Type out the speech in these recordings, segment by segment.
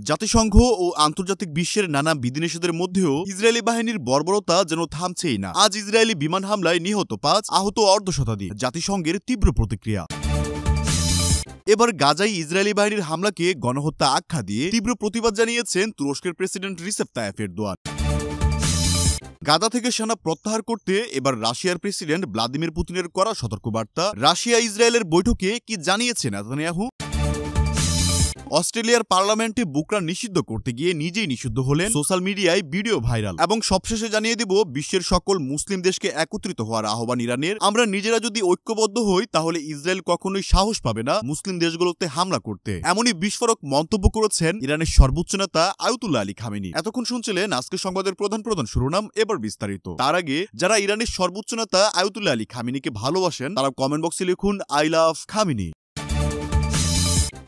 জাতিসংঘ ও আন্তর্জাতিক বিশ্বের নানা বিধিনিষেধের মধ্যেও ইসরায়েলি বাহিনীর বর্বরতা যেন থামছেই না। আজ ইসরায়েলি বিমান হামলায় নিহত ৫, আহত অর্ধশতাধিক। জাতিসংঘের তীব্র প্রতিক্রিয়া। এবার গাজায় ইসরায়েলি বাহিনীর হামলাকে গণহত্যা আখ্যা দিয়ে তীব্র প্রতিবাদ জানিয়েছেন তুরস্কের president Recep Tayyip Erdogan. Gaza থেকে সেনা প্রত্যাহার করতে এবার রাশিয়ার প্রেসিডেন্ট ভ্লাদিমির পুতিনের করা সতর্কবার্তা। রাশিয়া ইসরায়েলের বৈঠকে কি জানিয়েছে নেতানিয়াহু? অস্ট্রেলিয়ার পার্লামেন্টে বুকরা নিষিদ্ধ করতে গিয়ে নিজেই নিষিদ্ধ হলেন, সোশ্যাল মিডিয়ায় ভিডিও ভাইরাল। এবং সবশেষে জানিয়ে দিব বিশ্বের সকল মুসলিম দেশকে একত্রিত হওয়ার আহ্বান ইরানের। আমরা নিজেরা যদি ঐক্যবদ্ধ হই তাহলে ইসরায়েল কখনোই সাহস পাবে না মুসলিম দেশগুলোতে হামলা করতে। এমনই বিস্ফোরক মন্তব্য করেছেন ইরানের সর্বোচ্চ নেতা আয়াতুল্লাহ আলী খামেনি। এতক্ষণ শুনছিলেন আজকের সংবাদের প্রধান শিরোনাম, এবার বিস্তারিত। তার আগে যারা ইরানের সর্বোচ্চ নেতা আয়াতুল্লাহ আলী খামেনিকে ভালোবাসেন তারা কমেন্ট বক্সে লিখুন আই লাভ খামেনি।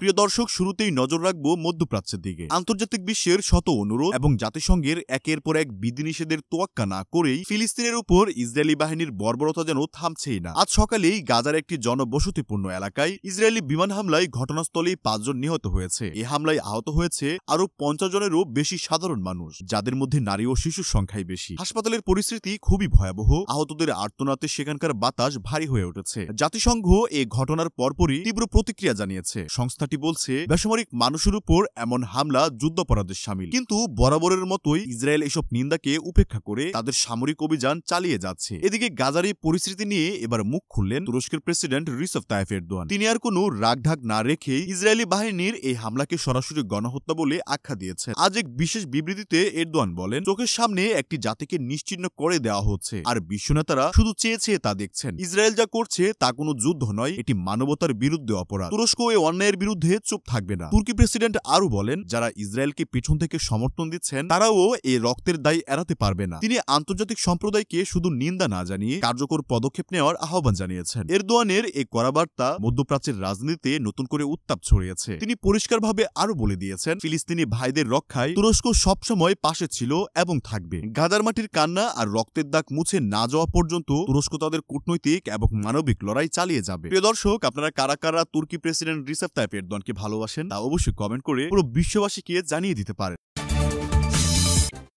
প্রিয় দর্শক, শুরুতেই নজর রাখবো মধ্যপ্রাচ্যের দিকে। আন্তর্জাতিক বিশ্বের শত অনুরোধ এবং জাতিসংঘের একের পর এক বিধিনিষেধের তোয়াক্কা না করেই ফিলিস্তিনের উপর ইসরায়েলি বাহিনীর বর্বরতা যেন থামছেই না। আজ সকালেই গাজার একটি জনবসতিপূর্ণ এলাকায় ইসরায়েলি বিমান হামলায় ঘটনাস্থলেই ৫ জন নিহত হয়েছে। এ হামলায় আহত হয়েছে আরো ৫০ জনেরও বেশি সাধারণ মানুষ, যাদের মধ্যে নারী ও শিশুর সংখ্যাই বেশি। হাসপাতালের পরিস্থিতি খুবই ভয়াবহ। আহতদের আর্তনাদে সেখানকার বাতাস ভারী হয়ে উঠেছে। জাতিসংঘ এ ঘটনার পরপরই তীব্র প্রতিক্রিয়া জানিয়েছে। সংস্থাটি বলছে বেসামরিক মানুষের উপর এমন হামলা যুদ্ধাপরাধের শামিল। কিন্তু বরাবরের মতোই ইসরায়েল এসব নিন্দাকে উপেক্ষা করে তাদের সামরিক অভিযান চালিয়ে যাচ্ছে। এদিকে গাজার এই পরিস্থিতি নিয়ে এবার মুখ খুললেন তুরস্কের প্রেসিডেন্ট রিসেপ তাইয়েপ এরদোয়ান। তিনি আর কোনো রাগঢাক না রেখেই ইসরায়েলি বাহিনীর এই হামলাকে সরাসরি গণহত্যা বলে আখ্যা দিয়েছেন। আজ এক বিশেষ বিবৃতিতে এরদোয়ান বলেন, চোখের সামনে একটি জাতিকে নিশ্চিহ্ন করে দেওয়া হচ্ছে, আর বিশ্বনেতারা শুধু চেয়ে চেয়ে তা দেখছেন। ইসরায়েল যা করছে তা কোনো যুদ্ধ নয়, এটি মানবতার বিরুদ্ধে অপরাধ। তুরস্ক এই অন্যায়ের বিরুদ্ধে চুপ থাকবে না। তুর্কি প্রেসিডেন্ট আরো বলেন, যারা ইসরায়েলকে পিছন থেকে সমর্থন দিচ্ছেন তারাও এই রক্তের দায় এড়াতে পারবে না। তিনি আন্তর্জাতিক সম্প্রদায়কে শুধু নিন্দা না জানিয়ে কার্যকর পদক্ষেপ নেওয়ার আহ্বান জানিয়েছেন। এরদোয়ানের এই কড়াবার্তা মধ্যপ্রাচ্যের রাজনীতিতে নতুন করে উত্তাপ ছড়িয়েছে। তিনি পরিষ্কারভাবে আরো বলে দিয়েছেন, ফিলিস্তিনি ভাইদের রক্ষায় তুরস্ক সবসময় পাশে ছিল এবং থাকবে। গাজার মাটির কান্না আর রক্তের দাগ মুছে না যাওয়া পর্যন্ত তুরস্ক তাদের কূটনৈতিক এবং মানবিক লড়াই চালিয়ে যাবে। প্রিয় দর্শক, আপনারা কারা কারা তুর্কি প্রেসিডেন্ট রিসেপ তাইয়েপ এরদোয়ানকে ভালোবাসেন তা অবশ্যই কমেন্ট করে পুরো বিশ্ববাসীকে জানিয়ে দিতে পারেন।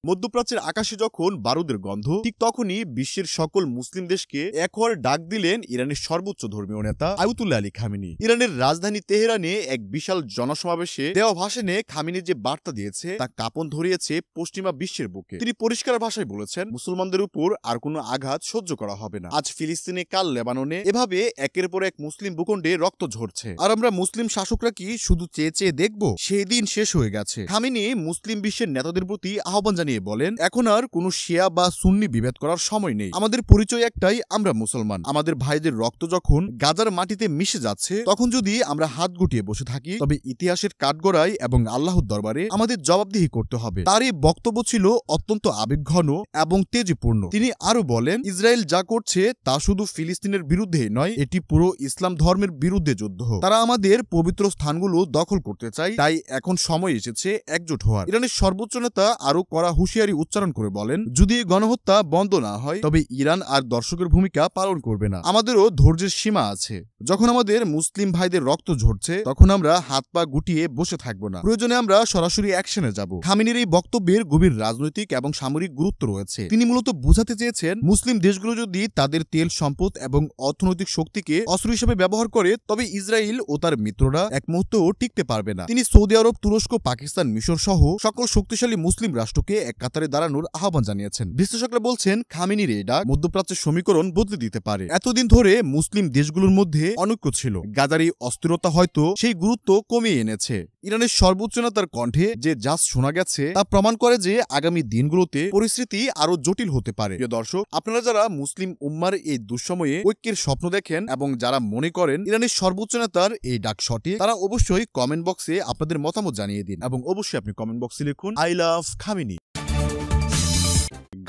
মধ্যপ্রাচ্যের আকাশে যখন বারুদের গন্ধ, ঠিক তখনই বিশ্বের সকল মুসলিম দেশকে এক হওয়ার ডাক দিলেন ইরানের সর্বোচ্চ ধর্মীয় নেতা আয়াতুল্লাহ আলী খামেনি। ইরানের রাজধানী তেহরানে এক বিশাল জনসমাবেশে দেওয়া ভাষণে খামেনি যে বার্তা দিয়েছে তা কাঁপন ধরিয়েছে পশ্চিমা বিশ্বের বুকে। তিনি পরিষ্কার ভাষায় বলেছেন, মুসলমানদের উপর আর কোনো আঘাত সহ্য করা হবে না। আজ ফিলিস্তিনে, কাল লেবাননে, এভাবে একের পর এক মুসলিম ভূখণ্ডে রক্ত ঝরছে, আর আমরা মুসলিম শাসকরা কি শুধু চেয়ে চেয়ে দেখব? সেই দিন শেষ হয়ে গেছে। খামেনি মুসলিম বিশ্বের নেতাদের প্রতি আহ্বান জানিয়ে বলেন, এখন আর কোনো শিয়া বা সুন্নি বিভেদ করার সময় নেই। আমাদের পরিচয় একটাই, আমরা মুসলমান। আমাদের ভাইদের রক্ত যখন গাজার মাটিতে মিশে যাচ্ছে, তখন যদি আমরা হাত গুটিয়ে বসে থাকি তবে ইতিহাসের কাঠগড়ায় এবং আল্লাহর দরবারে আমাদের জবাবদিহি করতে হবে। তার এই বক্তব্য ছিল অত্যন্ত আবেগঘন এবং তেজপূর্ণ। তিনি আরো বলেন, ইসরায়েল যা করছে তা শুধু ফিলিস্তিনের বিরুদ্ধে নয়, এটি পুরো ইসলাম ধর্মের বিরুদ্ধে যুদ্ধ। তারা আমাদের পবিত্র স্থানগুলো দখল করতে চায়, তাই এখন সময় এসেছে একজোট হওয়ার। ইরানের সর্বোচ্চ নেতা আরো কড়া হুঁশিয়ারি উচ্চারণ করে বলেন, যদি গণহত্যা বন্ধ না হয় তবে ইরান আর দর্শকের ভূমিকা পালন করবে না। আমাদেরও ধৈর্যের সীমা আছে। যখন আমাদের মুসলিম ভাইদের রক্ত ঝরছে তখন আমরা হাত পা গুটিয়ে বসে থাকবো না। প্রয়োজনে আমরা সরাসরি অ্যাকশনে যাব। খামেনির এই বক্তব্যের গভীর রাজনৈতিক এবং সামরিক গুরুত্ব রয়েছে। তিনি মূলত বোঝাতে চেয়েছেন, মুসলিম দেশগুলো যদি তাদের তেল সম্পদ এবং অর্থনৈতিক শক্তিকে অস্ত্র হিসেবে ব্যবহার করে তবে ইসরায়েল ও তার মিত্ররা এক মুহূর্তেও টিকতে পারবে না। তিনি সৌদি আরব, তুরস্ক, পাকিস্তান, মিশর সহ সকল শক্তিশালী মুসলিম রাষ্ট্রকে এক কাতারে দাঁড়ানোর আহ্বান জানিয়েছেন। বিশ্লেষকরা বলছেন, খামেনির এই ডাক মধ্যপ্রাচ্যের সমীকরণ বদলে দিতে পারে। এতদিন ধরে মুসলিম দেশগুলোর মধ্যে অনৈক্য ছিল, গাজার এই অস্থিরতা হয়তো সেই গুরুত্ব কমিয়ে এনেছে। ইরানের সর্বোচ্চ নেতার কণ্ঠে যে জাজ শোনা গেছে তা প্রমাণ করে যে আগামী দিনগুলোতে পরিস্থিতি আরো জটিল হতে পারে। প্রিয় দর্শক, আপনারা যারা মুসলিম উম্মার এই দুঃসময়ে ঐক্যের স্বপ্ন দেখেন এবং যারা মনে করেন ইরানের সর্বোচ্চ নেতার এই ডাক সঠিক, তারা অবশ্যই কমেন্ট বক্সে আপনাদের মতামত জানিয়ে দিন এবং অবশ্যই আপনি কমেন্ট বক্সে লিখুন আই লাভ খামেনি।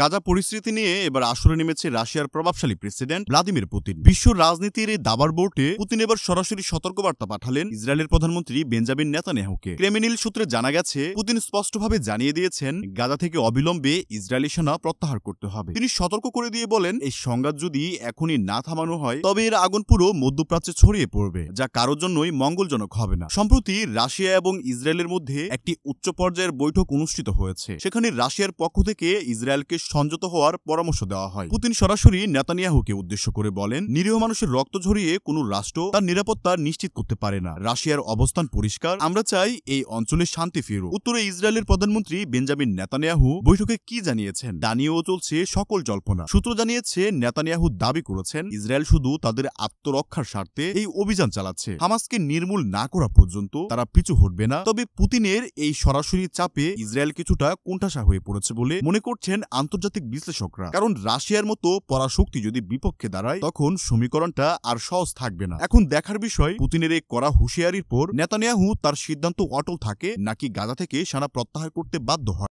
গাজা পরিস্থিতি নিয়ে এবার আসরে নেমেছে রাশিয়ার প্রভাবশালী প্রেসিডেন্ট ভ্লাদিমির পুতিন। বিশ্ব রাজনীতির এই দাবার বোর্ডে পুতিন এবার সরাসরি সতর্কবার্তা পাঠালেন ইসরায়েলের প্রধানমন্ত্রী বেঞ্জামিন নেতানিয়াহুকে। ক্রেমলিন সূত্রে জানা গেছে, পুতিন স্পষ্টভাবে জানিয়ে দিয়েছেন গাজা থেকে অবিলম্বে ইসরায়েলি সেনা প্রত্যাহার করতে হবে। তিনি সতর্ক করে দিয়ে বলেন, এই সংঘাত যদি এখনই না থামানো হয় তবে এর আগুন পুরো মধ্যপ্রাচ্যে ছড়িয়ে পড়বে, যা কারোর জন্যই মঙ্গলজনক হবে না। সম্প্রতি রাশিয়া এবং ইসরায়েলের মধ্যে একটি উচ্চ পর্যায়ের বৈঠক অনুষ্ঠিত হয়েছে। সেখানে রাশিয়ার পক্ষ থেকে ইসরায়েলকে সংযত হওয়ার পরামর্শ দেওয়া হয়। পুতিন সরাসরি নেতানিয়াহুকে উদ্দেশ্য করে বলেন, নিরীহ মানুষের রক্ত ঝরিয়ে কোনো রাষ্ট্র তার নিরাপত্তা নিশ্চিত করতে পারে না। রাশিয়ার অবস্থান পরিষ্কার, আমরা চাই এই অঞ্চলে শান্তি ফিরুক। উত্তরে ইসরায়েলের প্রধানমন্ত্রী বেঞ্জামিন নেতানিয়াহু বৈঠকে কি জানিয়েছেন তা নিয়েও চলছে সকল জল্পনা। সূত্র জানিয়েছে, নেতানিয়াহু দাবি করেছেন ইসরায়েল শুধু তাদের আত্মরক্ষার স্বার্থে এই অভিযান চালাচ্ছে। হামাসকে নির্মূল না করা পর্যন্ত তারা পিছু হটবে না। তবে পুতিনের এই সরাসরি চাপে ইসরায়েল কিছুটা কোণঠাসা হয়ে পড়েছে বলে মনে করছেন আন্তর্জাতিক বিশ্লেষকরা। কারণ রাশিয়ার মতো পরাশক্তি যদি বিপক্ষে দাঁড়ায় তখন সমীকরণটা আর সহজ থাকবে না। এখন দেখার বিষয়, পুতিনের এই কড়া হুঁশিয়ারির পর নেতানিয়াহু তার সিদ্ধান্ত অটল থাকে নাকি গাজা থেকে সেনা প্রত্যাহার করতে বাধ্য হয়।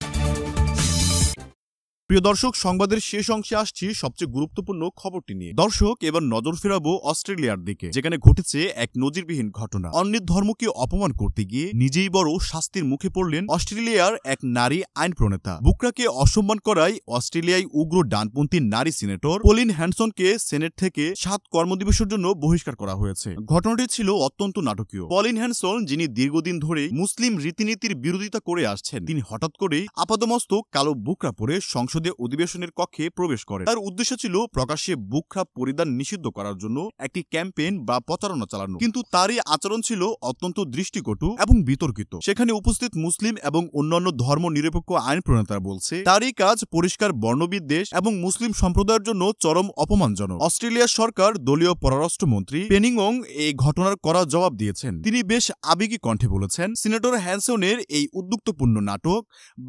প্রিয় দর্শক, সংবাদের শেষ অংশে আসছি সবচেয়ে গুরুত্বপূর্ণ খবরটি নিয়ে। দর্শক, এবার নজর ফেরাবো অস্ট্রেলিয়ার দিকে, যেখানে ঘটেছে এক নজিরবিহীন ঘটনা। অন্যের ধর্মকে অপমান করতে গিয়ে নিজেই বড় শাস্তির মুখে পড়লেন অস্ট্রেলিয়ার এক নারী আইন প্রণেতা। বুকরাকে অসম্মান করায় অস্ট্রেলিয়ায় উগ্র ডানপন্থী নারী সিনেটর পলিন হ্যানসনকে সেনেট থেকে 7 কর্মদিবসের জন্য বহিষ্কার করা হয়েছে। ঘটনাটি ছিল অত্যন্ত নাটকীয়। পলিন হ্যানসন, যিনি দীর্ঘদিন ধরে মুসলিম রীতিনীতির বিরোধিতা করে আসছেন, তিনি হঠাৎ করেই আপাদমস্তক কালো বুকরা পরে সংসদে অধিবেশনের কক্ষে প্রবেশ করেন। তার উদ্দেশ্য ছিল প্রকাশ্যে বুকরা পরিধান নিষিদ্ধ করার জন্য একটি ক্যাম্পেইন বা প্রচারণা চালানো। কিন্তু তার এই আচরণ ছিল অত্যন্ত দৃষ্টিকটু এবং বিতর্কিত। সেখানে উপস্থিত মুসলিম এবং অন্যান্য ধর্ম নিরপেক্ষ আইন প্রণেতারা বলছে, তার এই কাজ পরিষ্কার বর্ণবিদ্বেষ এবং মুসলিম সম্প্রদায়ের জন্য চরম অপমানজনক। অস্ট্রেলিয়ার সরকার দলীয় পররাষ্ট্রমন্ত্রী পেনিং ওং এই ঘটনার কড়া জবাব দিয়েছেন। তিনি বেশ আবেগী কণ্ঠে বলেছেন, সিনেটর হ্যানসনের এই উদ্যুক্তপূর্ণ নাটক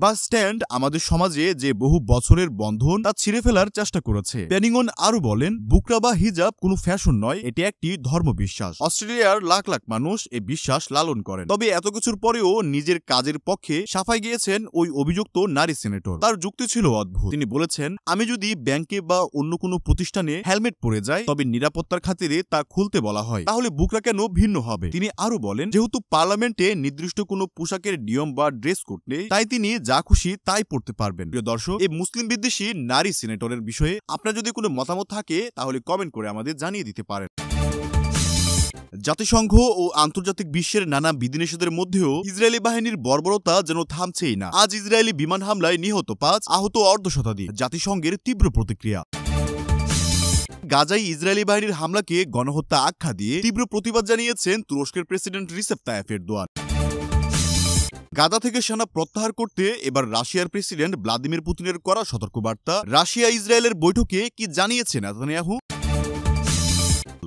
বা স্ট্যান্ড আমাদের সমাজে যে বহু বছরের বন্ধন তা ছিঁড়ে ফেলার চেষ্টা করেছে। পেনিংন আরো বলেন, বুকরা বা হিজাব কোনো ফ্যাশন নয়, এটি একটি ধর্মবিশ্বাস। অস্ট্রেলিয়ার লাখ লাখ মানুষ এই বিশ্বাস লালন করেন। তবে এত কিছুর পরেও নিজের কাজের পক্ষে সাফাই গিয়েছেন ওই অভিযুক্ত নারী সিনেটর। তার যুক্তি ছিল অদ্ভুত। তিনি বলেছেন, আমি যদি ব্যাংকে বা অন্য কোনো প্রতিষ্ঠানে হেলমেট পরে যাই তবে নিরাপত্তার খাতিরে তা খুলতে বলা হয়, তাহলে বুকরা কেন ভিন্ন হবে? তিনি আরো বলেন, যেহেতু পার্লামেন্টে নির্দিষ্ট কোনো পোশাকের নিয়ম বা ড্রেস কোড নেই, তাই তিনি যা খুশি তাই পড়তে পারবেন। প্রিয় দর্শক, এই মুসলিম বিদ্বেষী নারী সিনেটরের বিষয়ে আপনার যদি কোনো মতামত থাকে তাহলে কমেন্ট করে আমাদের জানিয়ে দিতে পারেন। জাতিসংঘ ও আন্তর্জাতিক বিশ্বের নানা বিধিনিষেধের মধ্যেও ইসরায়েলি বাহিনীর বর্বরতা যেন থামছেই না। আজ ইসরায়েলি বিমান হামলায় নিহত 5, আহত অর্ধশতাধিক। জাতিসংঘের তীব্র প্রতিক্রিয়া। গাজায় ইসরায়েলি বাহিনীর হামলাকে গণহত্যা আখ্যা দিয়ে তীব্র প্রতিবাদ জানিয়েছেন তুরস্কের president Recep Tayyip Erdogan. Gaza থেকে সেনা প্রত্যাহার করতে এবার রাশিয়ার প্রেসিডেন্ট ভ্লাদিমির পুতিনের কড়া সতর্কবার্তা। রাশিয়া ইসরায়েলের বৈঠকে কি জানিয়েছে নেতানিয়াহু?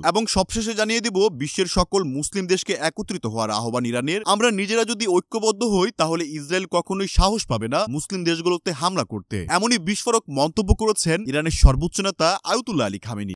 এবং সবশেষে জানিয়ে দিব বিশ্বের সকল মুসলিম দেশকে একত্রিত হওয়ার আহ্বান ইরানের। আমরা নিজেরা যদি ঐক্যবদ্ধ হই তাহলে ইসরায়েল কখনোই সাহস পাবে না মুসলিম দেশগুলোতে হামলা করতে। এমনই বিস্ফোরক মন্তব্য করেছেন ইরানের সর্বোচ্চ নেতা আয়াতুল্লাহ আলী খামেনি।